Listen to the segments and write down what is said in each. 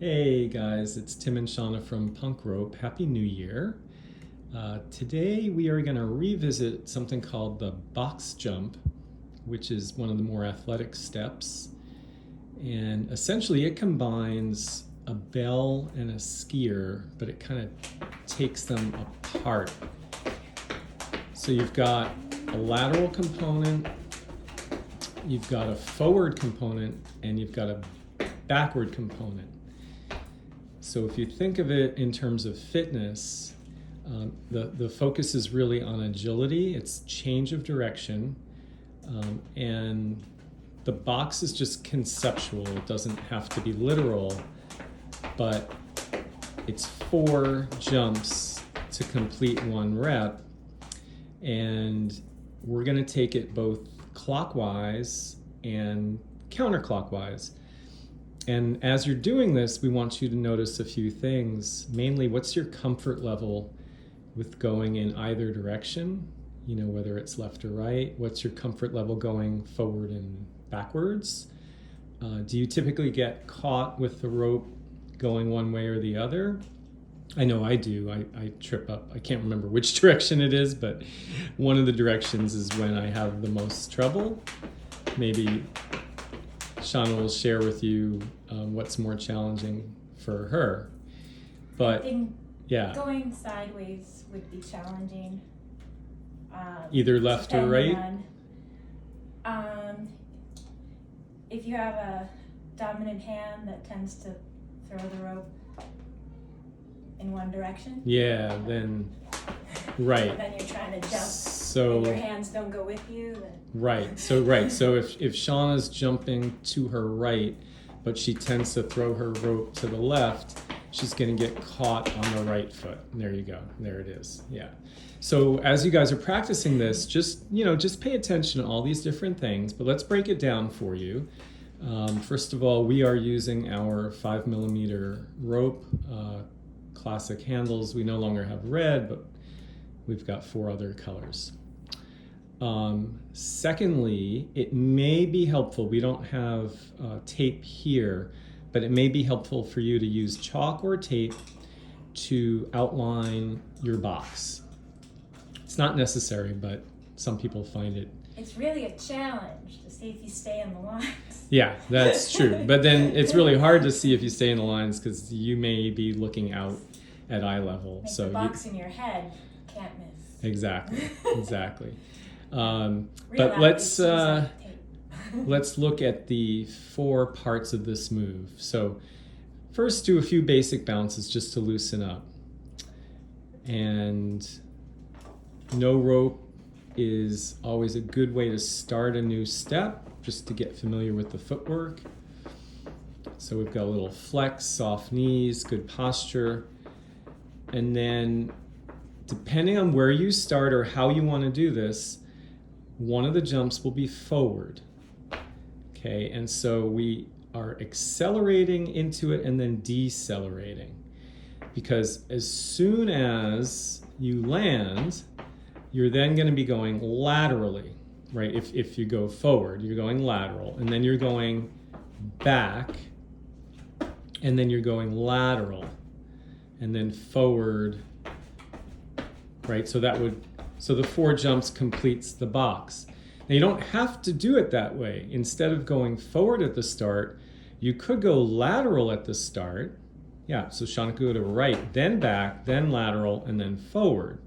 Hey guys, it's Tim and Shana from Punk Rope. Happy New Year. Today we are going to revisit something called the box jump, which is one of the more athletic steps. And essentially it combines a bell and a skier, but it kind of takes them apart. So you've got a lateral component, you've got a forward component, and you've got a backward component. So if you think of it in terms of fitness, the focus is really on agility, it's change of direction, and the box is just conceptual. It doesn't have to be literal, but it's 4 jumps to complete 1 rep, and we're going to take it both clockwise and counterclockwise. And as you're doing this, we want you to notice a few things. Mainly, what's your comfort level with going in either direction? You know, whether it's left or right. What's your comfort level going forward and backwards? Do you typically get caught with the rope going one way or the other? I know I do. I trip up. I can't remember which direction it is, but one of the directions is when I have the most trouble. Maybe Shana will share with you what's more challenging for her. But I think yeah, going sideways would be challenging. Either left or right? If you have a dominant hand that tends to throw the rope in one direction. Yeah, then right. Then you're trying to jump. So and your hands don't go with you. Then... Right. So if Shauna's jumping to her right, but she tends to throw her rope to the left, she's going to get caught on the right foot. There you go. There it is. Yeah. So as you guys are practicing this, just pay attention to all these different things, but let's break it down for you. First of all, we are using our 5mm rope, classic handles. We no longer have red, but we've got 4 other colors. Secondly, it may be helpful, we don't have tape here, but it may be helpful for you to use chalk or tape to outline your box. It's not necessary, but some people find it. It's really a challenge to see if you stay in the lines. Yeah, that's true. But then it's really hard to see if you stay in the lines because you may be looking out at eye level. Like so the box in your head can't miss. Exactly. But let's look at the 4 parts of this move. So first, do a few basic bounces just to loosen up. And no rope is always a good way to start a new step, just to get familiar with the footwork. So we've got a little flex, soft knees, good posture. And then depending on where you start or how you want to do this, one of the jumps will be forward. Okay, and so we are accelerating into it and then decelerating. Because as soon as you land, you're then going to be going laterally, right? If you go forward, you're going lateral, and then you're going back, and then you're going lateral, and then forward, right? So the 4 jumps completes the box. Now you don't have to do it that way. Instead of going forward at the start, you could go lateral at the start. Yeah, so Shana could go to right, then back, then lateral, and then forward.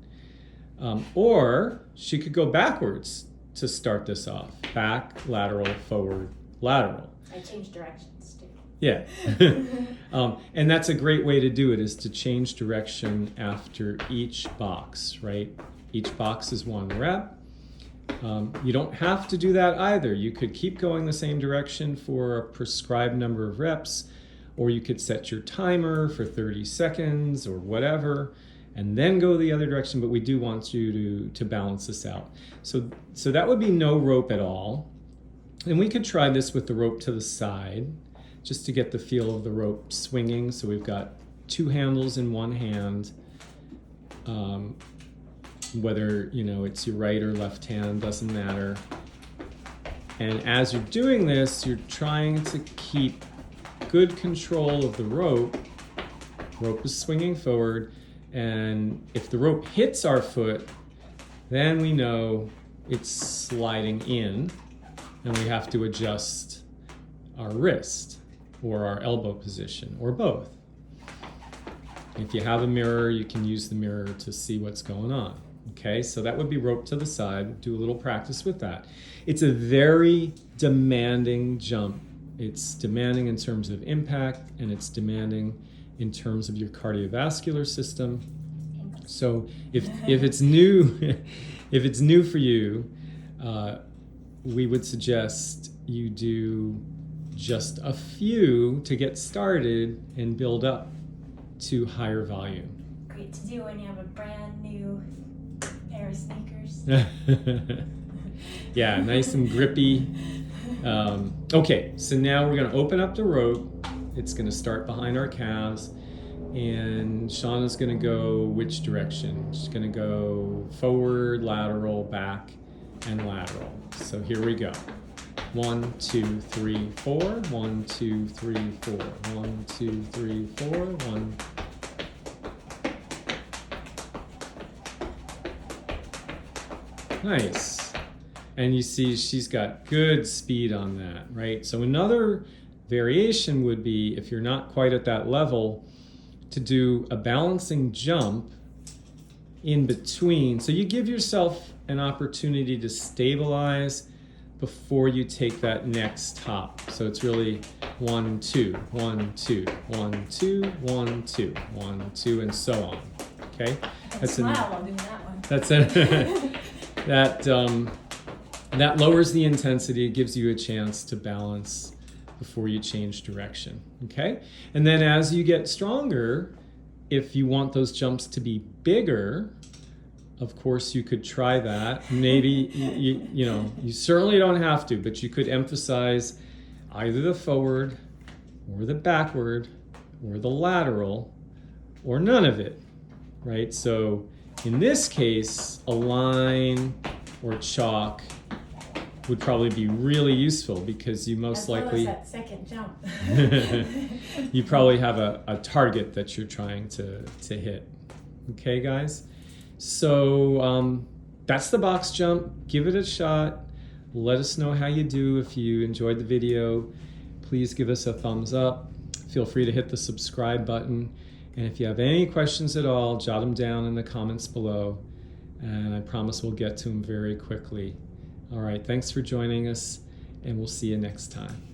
Or she could go backwards to start this off. Back, lateral, forward, lateral. I change directions too. Yeah. And that's a great way to do it, is to change direction after each box, right? Each box is 1 rep. You don't have to do that either. You could keep going the same direction for a prescribed number of reps, or you could set your timer for 30 seconds or whatever, and then go the other direction, but we do want you to balance this out. So that would be no rope at all. And we could try this with the rope to the side, just to get the feel of the rope swinging. So we've got 2 handles in 1 hand. Whether it's your right or left hand, doesn't matter. And as you're doing this, you're trying to keep good control of the rope is swinging forward, and if the rope hits our foot, then we know it's sliding in, and we have to adjust our wrist or our elbow position, or both. If you have a mirror, you can use the mirror to see what's going on. Okay, so that would be rope to the side. Do a little practice with that. It's a very demanding jump. It's demanding in terms of impact, and it's demanding in terms of your cardiovascular system. So if it's new, if it's new for you, we would suggest you do just a few to get started and build up to higher volume. Great to do when you have a brand new pair of sneakers. Yeah, nice and grippy. Okay, so now we're going to open up the rope. It's going to start behind our calves, and Shana's going to go which direction? She's going to go forward, lateral, back, and lateral. So here we go. 1, 2, 3, 4. 1, 2, 3, 4. 1, 2, 3, 4. 1. Nice. And you see she's got good speed on that, right? So another variation would be, if you're not quite at that level, to do a balancing jump in between. So you give yourself an opportunity to stabilize before you take that next hop. So it's really 1, 2, 1, 2, 1, 2, 1, 2, 1, 2, and so on. Okay? That's smile while doing that one. That's it. That lowers the intensity. It gives you a chance to balance before you change direction. Okay? And then as you get stronger, if you want those jumps to be bigger, of course you could try that. Maybe you certainly don't have to, but you could emphasize either the forward or the backward or the lateral or none of it, right? So in this case, a line or chalk would probably be really useful, because you most likely that second jump. you probably have a target that you're trying to hit. Okay, guys? So that's the box jump. Give it a shot. Let us know how you do. If you enjoyed the video, please give us a thumbs up. Feel free to hit the subscribe button. And if you have any questions at all, jot them down in the comments below, and I promise we'll get to them very quickly. All right, thanks for joining us, and we'll see you next time.